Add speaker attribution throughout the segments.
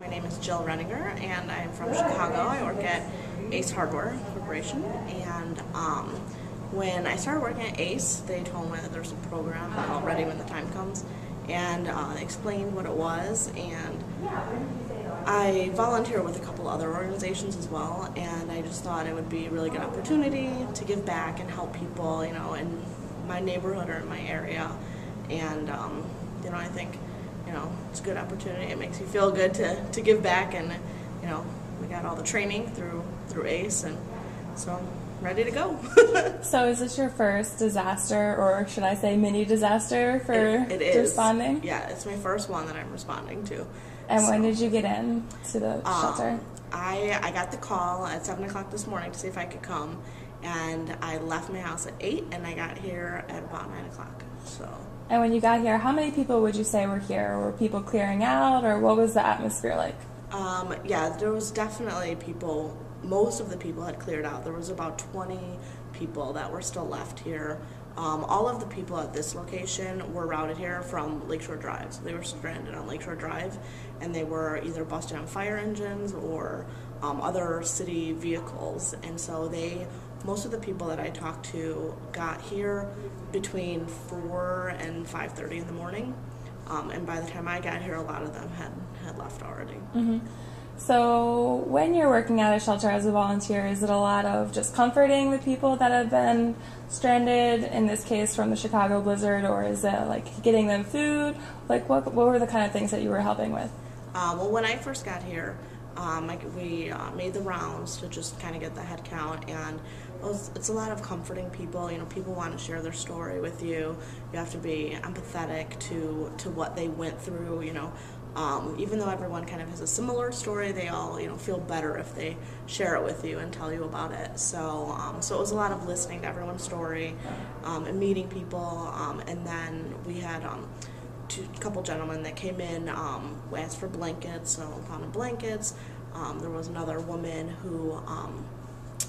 Speaker 1: My name is Jill Reninger, and I'm from Chicago. I work at Ace Hardware Corporation, and when I started working at Ace, they told me that there's a program called Ready When the Time Comes, and explained what it was, and I volunteer with a couple other organizations as well, and I just thought it would be a really good opportunity to give back and help people, in my neighborhood or in my area, and I think it's a good opportunity. It makes you feel good to give back, and we got all the training through ACE, and so I'm ready to go.
Speaker 2: So is this your first disaster, or should I say mini disaster for
Speaker 1: it is.
Speaker 2: Responding?
Speaker 1: Yeah, it's my first one that I'm responding to.
Speaker 2: And when did you get in to the shelter?
Speaker 1: I got the call at 7 o'clock this morning to see if I could come, and I left my house at 8, and I got here at about 9 o'clock. So.
Speaker 2: And when you got here, how many people would you say were here? Were people clearing out, or what was the atmosphere like?
Speaker 1: Yeah, there was definitely people. Most of the people had cleared out. There was about 20 people that were still left here. All of the people at this location were routed here from Lakeshore Drive. So they were stranded on Lakeshore Drive, and they were either busted on fire engines or other city vehicles. And so most of the people that I talked to got here between 4 and 5:30 in the morning. And by the time I got here, a lot of them had left already.
Speaker 2: Mm-hmm. So when you're working at a shelter as a volunteer, is it a lot of just comforting the people that have been stranded, in this case from the Chicago blizzard, or is it like getting them food? Like what were the kind of things that you were helping with?
Speaker 1: Well, when I first got here, we made the rounds to just kind of get the head count, and it's a lot of comforting people. People want to share their story with you. You have to be empathetic to what they went through. Even though everyone kind of has a similar story, they all feel better if they share it with you and tell you about it. So it was a lot of listening to everyone's story and meeting people, and then we had a couple gentlemen that came in, asked for blankets, so I found them blankets. There was another woman who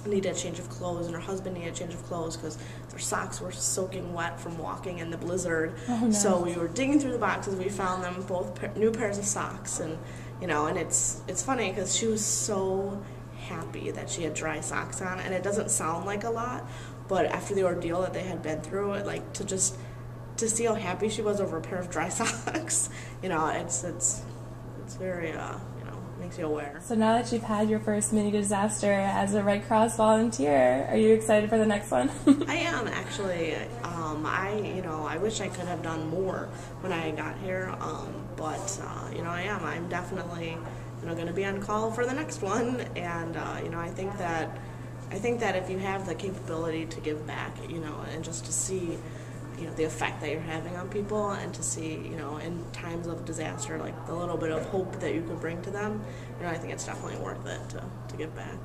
Speaker 1: needed a change of clothes, and her husband needed a change of clothes because their socks were soaking wet from walking in the blizzard.
Speaker 2: Oh, no.
Speaker 1: So we were digging through the boxes. We found them both new pairs of socks, and and it's funny because she was so happy that she had dry socks on, and it doesn't sound like a lot, but after the ordeal that they had been through, to see how happy she was over a pair of dry socks, it's very makes you aware.
Speaker 2: So now that you've had your first mini disaster as a Red Cross volunteer, are you excited for the next one?
Speaker 1: I am, actually. I wish I could have done more when I got here, but I am. I'm definitely going to be on call for the next one, and I think that if you have the capability to give back, and just to see the effect that you're having on people, and to see, in times of disaster, like the little bit of hope that you could bring to them, I think it's definitely worth it to give back.